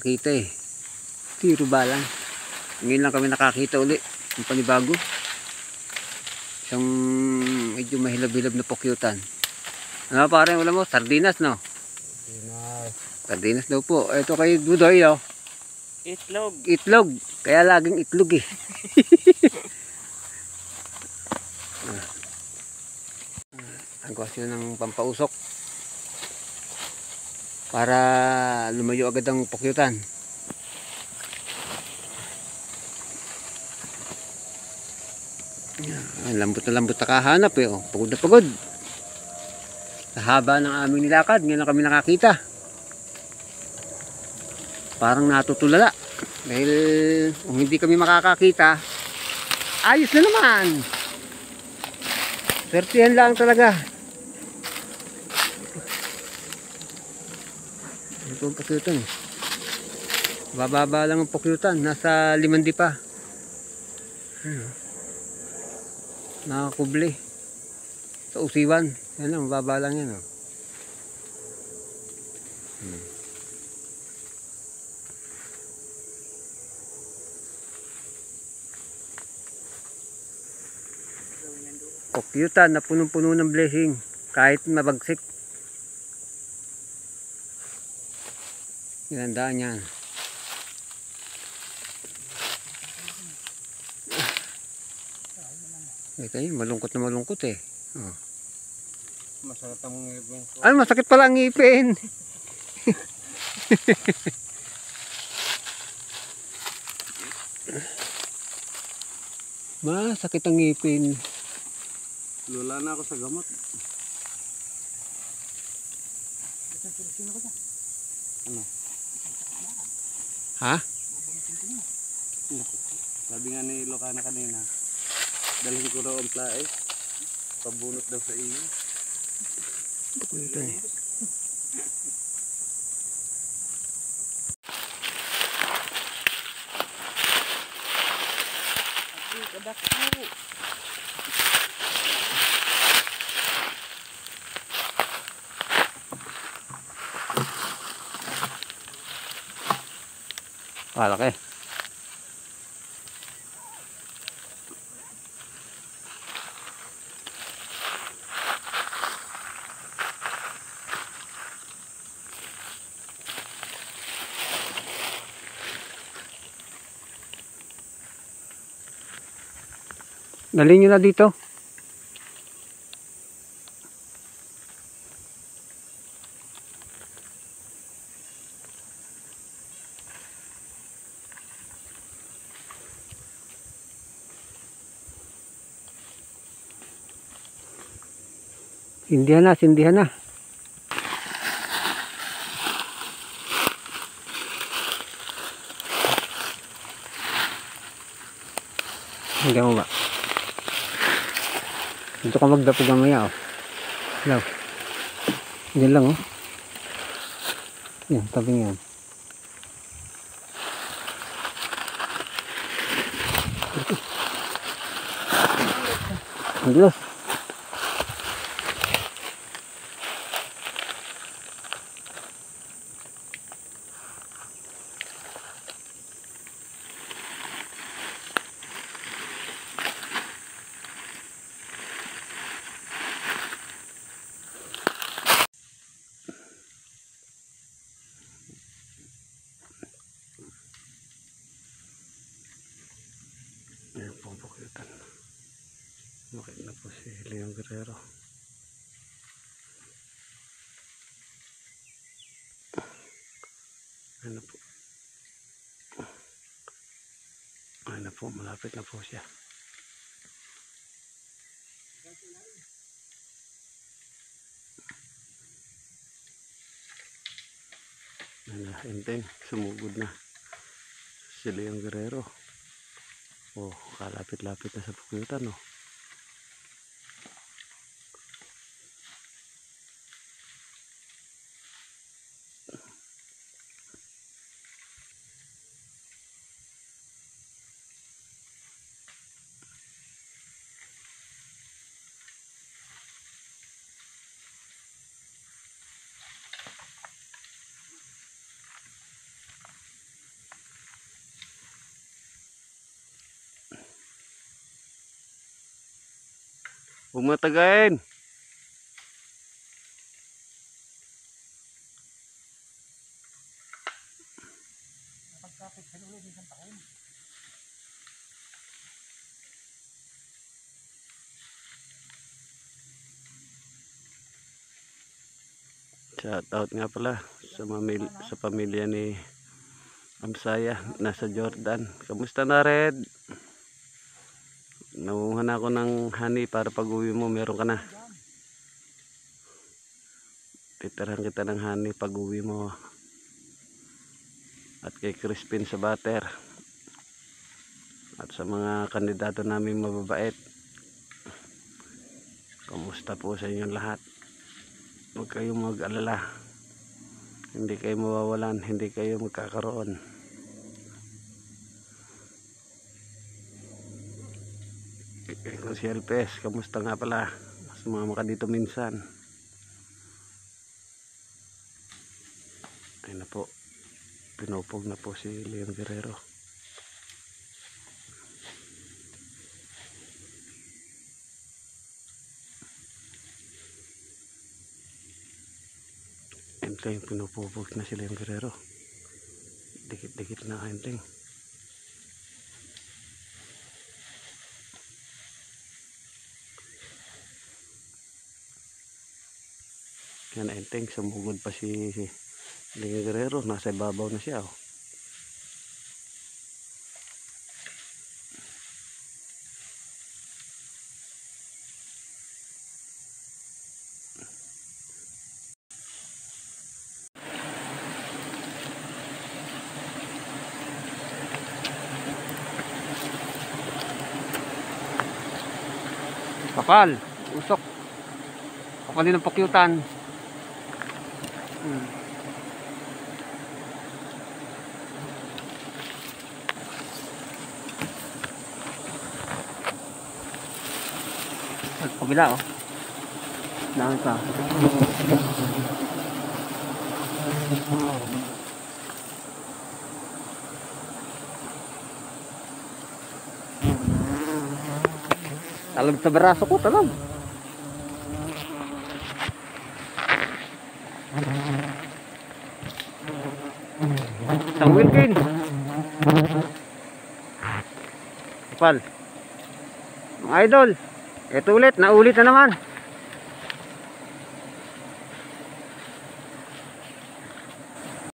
nakakita eh. Tiro balang. Ngayon lang kami nakakita uli ng panibago. Isang medyo mahilab-hilab na pokyutan. Ano parang wala mo? Sardinas no? Sardinas daw po. Ito kay Dudoy oh. Itlog. Itlog. Kaya laging itlog eh. Ang kwestiyon ng pampausok. Para lumayo agad ang pokyutan. Lambot na lambot na kahanap eh. Oh. Pagod na pagod. Sa haba ng aming nilakad, ngayon lang kami nakakita. Parang natutulala. Dahil kung hindi kami makakakita, ayos na naman. Swertihan lang talaga. Ito ang pokyutan. Bababa lang ang pokyutan. Nasa 5 pa. Nakakubli. Sa usiwan. Yan lang, baba lang yan. Oh. Pokyutan na punong-puno ng blessing. Kahit mabagsik. Ilandaan yan. Ito yun, malungkot na malungkot eh. Oh. Masakit ang ngipin ko. Ay, masakit pala ang ngipin. Masakit ang ngipin. Lula na ako sa gamot. Ano? Ha? Sabi nga ni Lokana kanina, dalhin ko raw ang plae. Pabunot daw sa iyo. Ito eh. Malaki. Dali nyo na dito. Sindihan na, sindihan na. Hanggang mo ba? Dito ka magdapog mamaya oh. Hello. Yan lang oh. Yan, tabi yan. Ang Diyos. Ayan po ang pokyutan. Makita na po si Leon Guerrero. Ayan na po. Ayan na po, malapit na po siya. Ayan na, enteng, sumugod na si Leon Guerrero. Oh, kalapit-lapit na sa pokyutan oh. Huwag matagayin. Shout out nga pala sa pamilya ni Amsaya nasa Jordan. Kamusta na, Red? Nanguha na ako ng honey para pag uwi mo meron ka na. Titirahan kita ng honey pag uwi mo. At kay Crispin sa butter. At sa mga kandidato namin mababait. Kamusta po sa inyong lahat? Huwag kayong mag-alala. Hindi kayo mawawalan, hindi kayo magkakaroon. Kung si Elpes, kamusta nga pala? Sumama ka dito minsan. Ayun na po. Pinupog na po si Leon Guerrero. Enteng, pinupupog na si Leon Guerrero. Dikit-dikit na enteng. Yan enteng, sumugod pa si Leon Guerrero. Nasa ibabaw na siya. Oh. Kapal, usok. Kapal din ng pakyutan. Sa kabila, oh. Dami pa. Talag sa baraso ko, talag. Isang Wilkin. Kapal. Mga idol, ito ulit, naulit na naman.